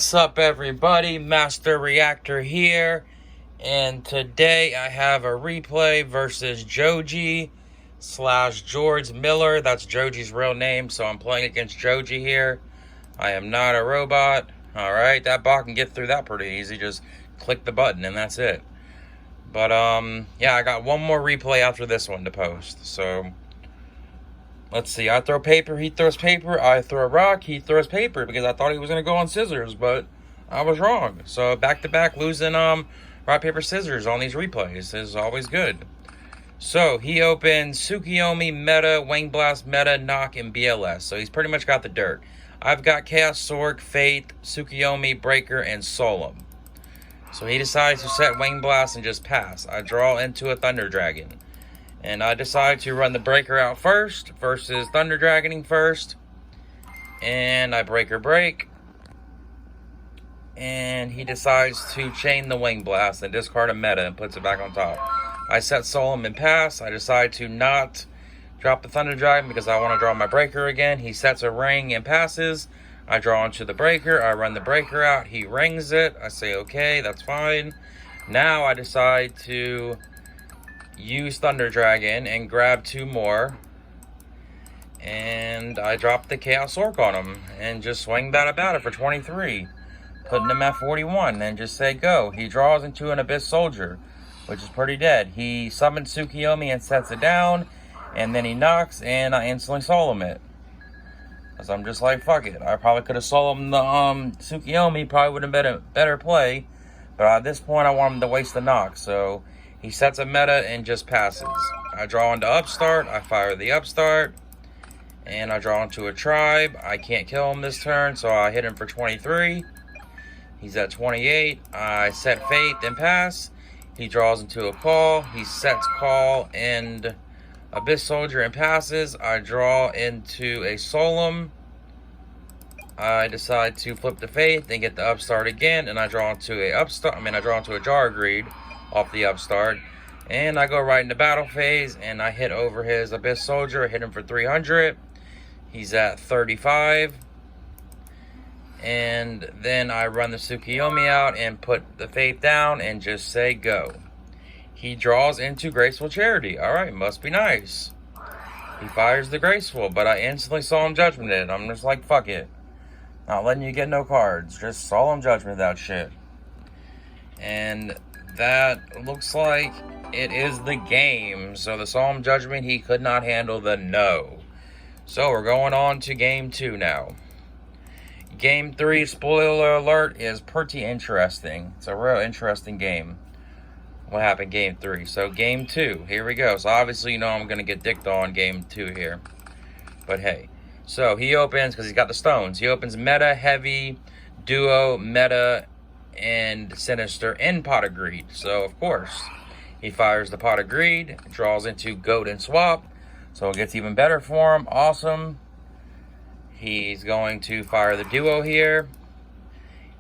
What's up, everybody? Master Reactor here, and today I have a replay versus Joji / Jorgemillar. That's Joji's real name, so I'm playing against Joji here. I am not a robot. Alright, that bot can get through that pretty easy. Just click the button and that's it. But, yeah, I got one more replay after this one to post, so let's see. I throw paper, he throws paper. I throw a rock, he throws paper, because I thought he was going to go on scissors, but I was wrong. So back-to-back losing rock, paper, scissors on these replays is always good. So he opens Tsukiyomi, Meta, Wing Blast, Meta, Knock, and BLS. So he's pretty much got the dirt. I've got Chaos Sork, Faith, Tsukiyomi, Breaker, and Solemn. So he decides to set Wing Blast and just pass. I draw into a Thunder Dragon. And I decide to run the Breaker out first versus Thunder Dragoning first. And I Breaker break. And he decides to chain the Wing Blast and discard a Meta and puts it back on top. I set Solemn and pass. I decide to not drop the Thunder Dragon because I want to draw my Breaker again. He sets a ring and passes. I draw into the Breaker. I run the Breaker out. He rings it. I say, okay, that's fine. Now I decide to use Thunder Dragon and grab two more. And I drop the Chaos Orc on him and just swing that about it for 23. Putting him at 41 and just say go. He draws into an Abyss Soldier, which is pretty dead. He summons Tsukiyomi and sets it down. And then he knocks and I instantly Solemn it. Because I'm just like, fuck it. I probably could have Solemn the Tsukiyomi. Probably would have been a better play. But at this point I want him to waste the knock. So he sets a Meta and just passes. I draw into Upstart. I fire the Upstart. And I draw into a Tribe. I can't kill him this turn, so I hit him for 23. He's at 28. I set Faith and pass. He draws into a Call. He sets Call and Abyss Soldier and passes. I draw into a Solemn. I decide to flip the Faith and get the Upstart again. And I draw into a Jar Greed off the Upstart. And I go right into battle phase. And I hit over his Abyss Soldier. I hit him for 300. He's at 35. And then I run the Tsukiyomi out and put the Faith down and just say go. He draws into Graceful Charity. Alright, must be nice. He fires the Graceful, but I instantly Solemn Judgment it. I'm just like, fuck it. Not letting you get no cards. Just Solemn Judgment that shit. And that looks like it is the game. So the Solemn Judgment, he could not handle the no. So we're going on to game 2 now. Game 3, spoiler alert, is pretty interesting. It's a real interesting game. What happened game 3? So game 2, here we go. So obviously you know I'm going to get dicked on game 2 here. But hey. So he opens, because he's got the stones. He opens Meta, Heavy, Duo, Meta, and Sinister in Pot of Greed. So of course, he fires the Pot of Greed, draws into Goat and Swap. So it gets even better for him. Awesome. He's going to fire the Duo here.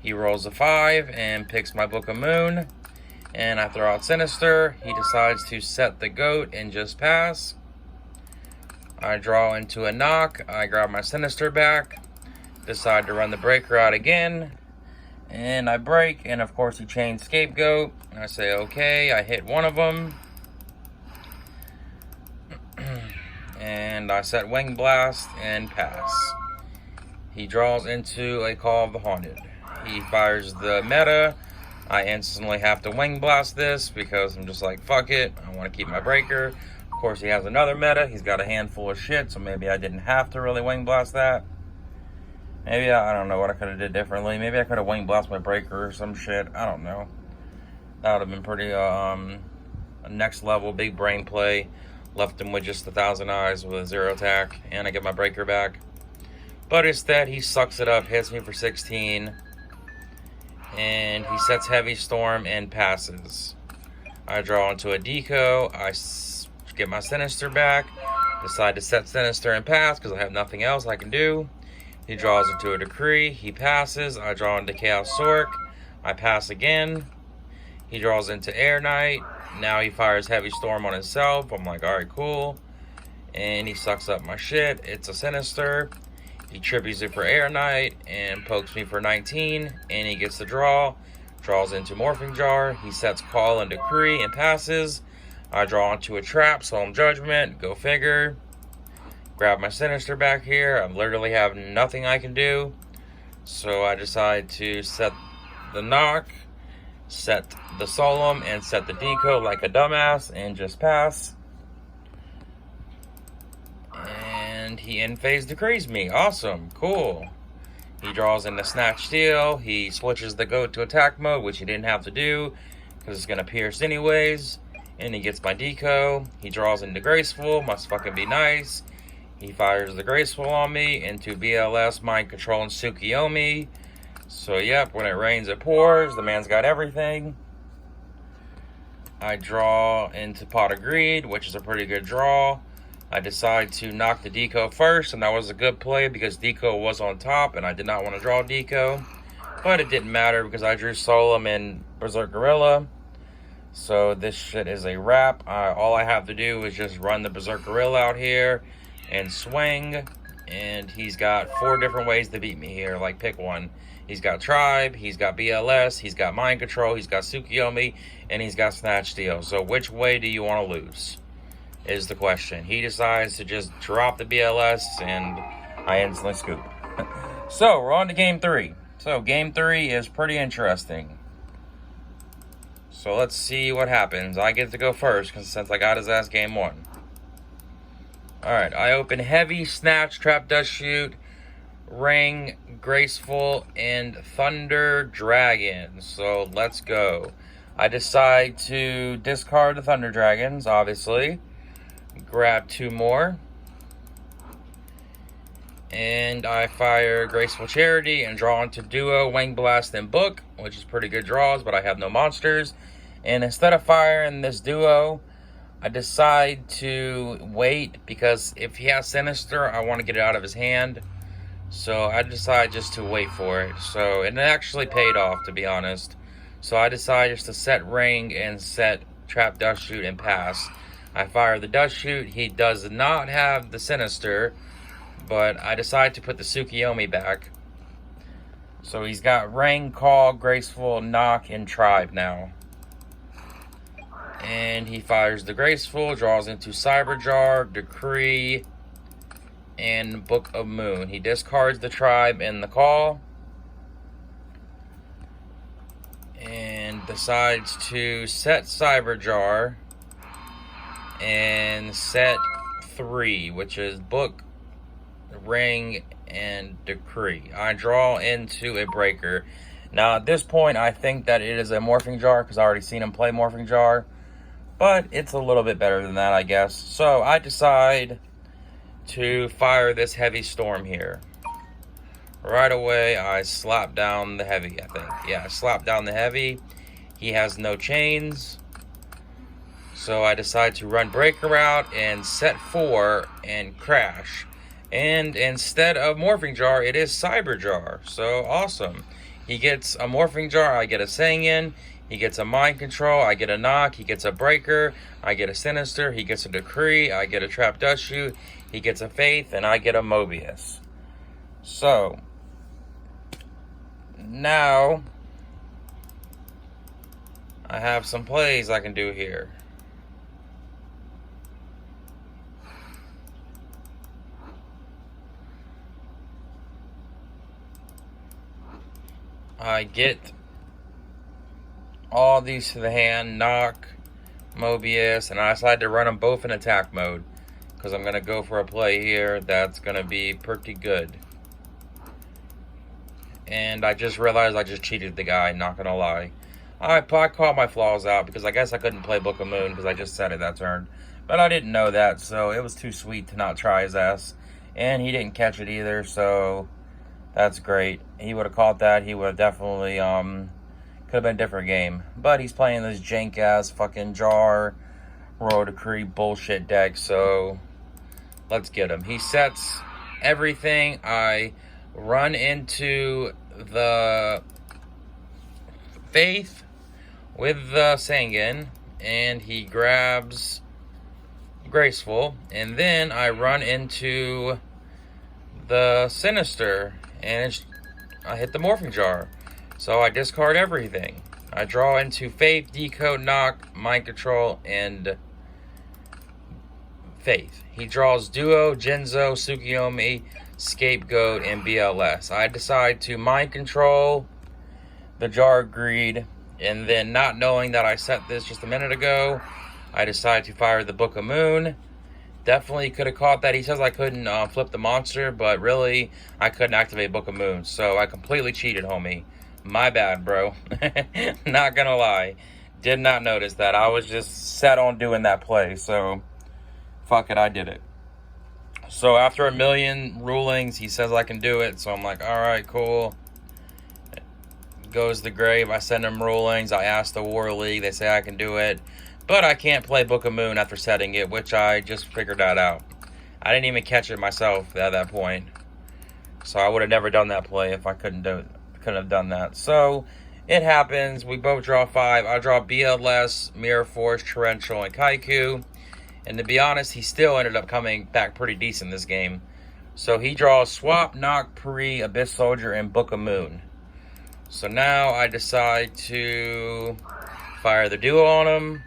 He rolls a 5 and picks my Book of Moon. And I throw out Sinister. He decides to set the Goat and just pass. I draw into a Knock. I grab my Sinister back. Decide to run the Breaker out again. And I break. And of course he chains Scapegoat. I say okay. I hit one of them. And I set Wing Blast and pass. He draws into a Call of the Haunted. He fires the Meta. I instantly have to Wing Blast this because I'm just like, fuck it. I want to keep my Breaker. Of course, he has another Meta. He's got a handful of shit, so maybe I didn't have to really Wing Blast that. Maybe, I don't know what I could have did differently. Maybe I could have Wing Blast my Breaker or some shit. I don't know. That would have been pretty, a next level big brain play. Left him with just 1,000 eyes with a 0 attack, and I get my Breaker back. But instead, he sucks it up, hits me for 16, and he sets Heavy Storm and passes. I draw into a Deco, I get my Sinister back, decide to set Sinister and pass because I have nothing else I can do. He draws into a Decree, he passes, I draw into Chaos Sork, I pass again. He draws into Air Knight. Now he fires Heavy Storm on himself. I'm like, alright, cool. And he sucks up my shit. It's a Sinister. He trippies it for Air Knight and pokes me for 19, and he gets the draw. Draws into Morphing Jar. He sets Call and Decree and passes. I draw into a trap, Solemn Judgment. Go figure. Grab my Sinister back here. I literally have nothing I can do. So I decide to set the knock, set the Solemn, and set the Deco like a dumbass and just pass. And he in-phase decrees me. Awesome. Cool. He draws in the Snatch Steel. He switches the Goat to attack mode, which he didn't have to do because it's going to pierce anyways. And he gets my Deco. He draws into Graceful. Must fucking be nice. He fires the Graceful on me into BLS, Mind Control, and Tsukiyomi. So, yep, when it rains, it pours. The man's got everything. I draw into Pot of Greed, which is a pretty good draw. I decide to knock the Deco first, and that was a good play because Deco was on top, and I did not want to draw Deco. But it didn't matter because I drew Solemn and Berserk Gorilla. So this shit is a wrap. All I have to do is just run the Berserk Gorilla out here and swing. And he's got 4 different ways to beat me here. Like, pick one. He's got Tribe, he's got BLS, he's got Mind Control, he's got Tsukiyomi, and he's got Snatch Steel. So which way do you want to lose? Is the question. He decides to just drop the BLS, and I instantly scoop. So, we're on to Game 3. So, Game 3 is pretty interesting. So, let's see what happens. I get to go first, since I got his ass Game 1. Alright, I open Heavy, Snatch, Trap, Dust Shoot, Ring, Graceful, and Thunder Dragon. So, let's go. I decide to discard the Thunder Dragons, obviously. Grab 2 more. And I fire Graceful Charity and draw into Duo, Wing Blast, and Book, which is pretty good draws, but I have no monsters. And instead of firing this Duo, I decide to wait because if he has Sinister, I want to get it out of his hand. So I decide just to wait for it. So it actually paid off, to be honest. So I decide just to set Ring and set Trap, Dust Shoot, and pass. I fire the Dust Shoot. He does not have the Sinister, but I decide to put the Tsukiyomi back. So he's got Ring, Call, Graceful, Knock, and Tribe now. And he fires the Graceful, draws into Cyber Jar, Decree, and Book of Moon. He discards the Tribe and the Call. And decides to set Cyber Jar and set 3, which is Book, Ring, and Decree. I draw into a Breaker. Now, at this point, I think that it is a Morphing Jar because I already seen him play Morphing Jar. But it's a little bit better than that, I guess. So, I decide to fire this Heavy Storm here. Right away, I slap down the Heavy, I think. Yeah, I slap down the Heavy. He has no chains. So I decide to run Breaker out and set 4 and crash. And instead of Morphing Jar, it is Cyber Jar. So awesome. He gets a Morphing Jar, I get a Sanguine. He gets a Mind Control, I get a Knock. He gets a Breaker, I get a Sinister. He gets a Decree, I get a Trap Dust Shoot. He gets a Faith, and I get a Mobius. So, now I have some plays I can do here. I get all these to the hand, Knock, Mobius, and I decide to run them both in attack mode because I'm going to go for a play here that's going to be pretty good. And I just realized I just cheated the guy, not going to lie. I called my flaws out because I guess I couldn't play Book of Moon because I just said it that turn. But I didn't know that, so it was too sweet to not try his ass. And he didn't catch it either, so that's great. He would have caught that. He would have definitely, could have been a different game. But he's playing this jank-ass fucking Jar, Royal Decree bullshit deck, so let's get him. He sets everything. I run into the Faith with the Sanguine, and he grabs Graceful, and then I run into the Sinister, and I hit the Morphing Jar. So I discard everything. I draw into Faith, Decode, Knock, Mind Control, and Faith. He draws Duo, Jinzo, Tsukiyomi, Scapegoat, and BLS. I decide to Mind Control the Jar of Greed, and then not knowing that I set this just a minute ago, I decide to fire the Book of Moon. Definitely could have caught that. He says I couldn't flip the monster, but really, I couldn't activate Book of Moon. So I completely cheated, homie. My bad, bro. Not gonna lie. Did not notice that. I was just set on doing that play, so fuck it, I did it. So after a million rulings, he says I can do it, so I'm like, alright, cool. Goes the grave, I send him rulings, I ask the War League, they say I can do it. But I can't play Book of Moon after setting it, which I just figured that out. I didn't even catch it myself at that point. So I would have never done that play if I couldn't have done that. So it happens. We both draw 5. I draw BLS, Mirror Force, Torrential, and Kaiku. And to be honest, he still ended up coming back pretty decent this game. So he draws Swap, Knock, Puri, Abyss Soldier, and Book of Moon. So now I decide to fire the Duo on him.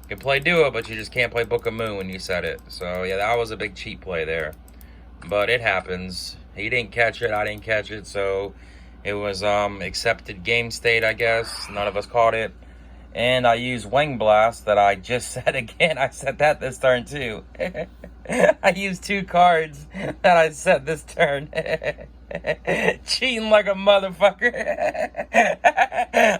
You can play Duo, but you just can't play Book of Moon when you set it. So yeah, that was a big cheat play there. But it happens. He didn't catch it, I didn't catch it, so it was accepted game state, I guess. None of us caught it. And I used Wing Blast that I just set again. I set that this turn too. I used 2 cards that I set this turn. Cheating like a motherfucker.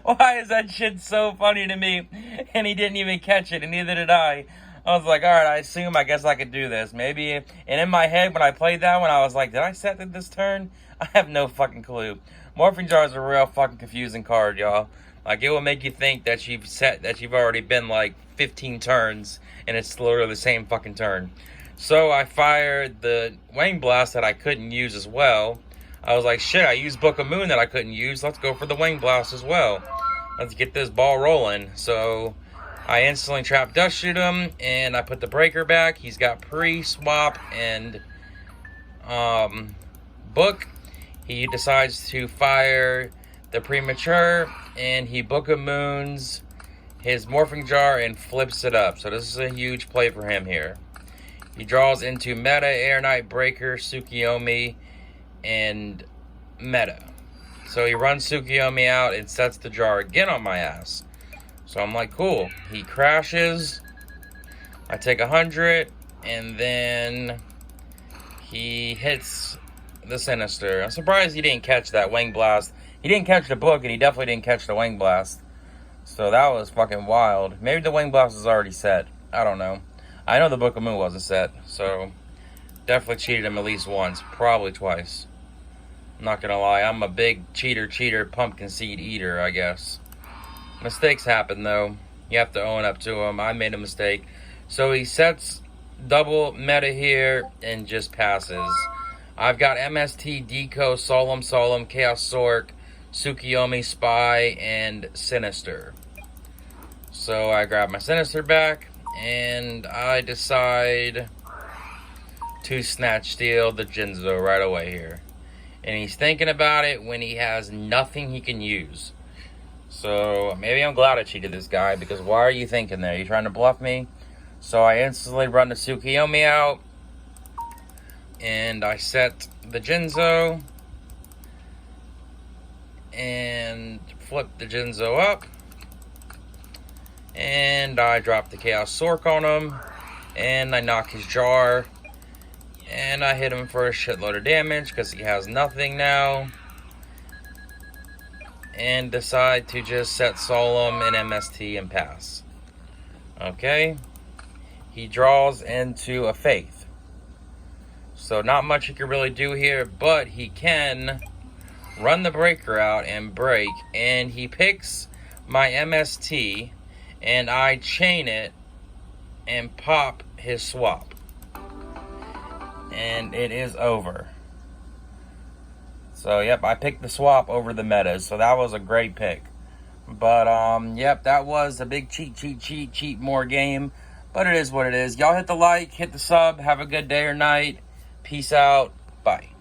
Why is that shit so funny to me? And he didn't even catch it, and neither did I. I was like, alright, I guess I could do this. Maybe. And in my head, when I played that one, I was like, did I set it this turn? I have no fucking clue. Morphing Jar is a real fucking confusing card, y'all. Like, it will make you think that you've already been like 15 turns, and it's literally the same fucking turn. So I fired the Wing Blast that I couldn't use as well. I was like, shit, I used Book of Moon that I couldn't use. Let's go for the Wing Blast as well. Let's get this ball rolling. So I instantly trap Dust Shoot him, and I put the Breaker back. He's got Pre-Swap and Book. He decides to fire the Premature, and he Book of Moons his Morphing Jar and flips it up. So this is a huge play for him here. He draws into Meta, Air Knight, Breaker, Tsukiyomi, and Meta. So he runs Tsukiyomi out and sets the jar again on my ass. So I'm like, cool. He crashes. I take 100, and then he hits the Sinister. I'm surprised he didn't catch that Wing Blast. He didn't catch the book, and he definitely didn't catch the Wing Blast. So that was fucking wild. Maybe the Wing Blast was already set. I don't know. I know the Book of Moon wasn't set, so definitely cheated him at least once, probably twice. I'm not gonna lie, I'm a big cheater, pumpkin seed eater, I guess. Mistakes happen, though. You have to own up to them. I made a mistake. So he sets double Meta here and just passes. I've got MST, Deco, Solemn, Chaos Sork, Tsukiyomi, Spy, and Sinister. So I grab my Sinister back, and I decide to Snatch Steal the Jinzo right away here. And he's thinking about it when he has nothing he can use. So maybe I'm glad I cheated this guy, because why are you thinking there? You trying to bluff me? So I instantly run the Tsukiyomi out, and I set the Jinzo, and flip the Jinzo up, and I drop the Chaos Sork on him, and I knock his jar, and I hit him for a shitload of damage because he has nothing now, and decide to just set Solemn and MST and pass. Okay, he draws into a Faith, so not much he can really do here, but he can run the Breaker out and break, and he picks my MST, and I chain it and pop his swap, and it is over. So yep, I picked the swap over the metas, so that was a great pick. But yep, that was a big cheat more game, but it is what it is. Y'all hit the like, hit the sub, have a good day or night, peace out. Bye.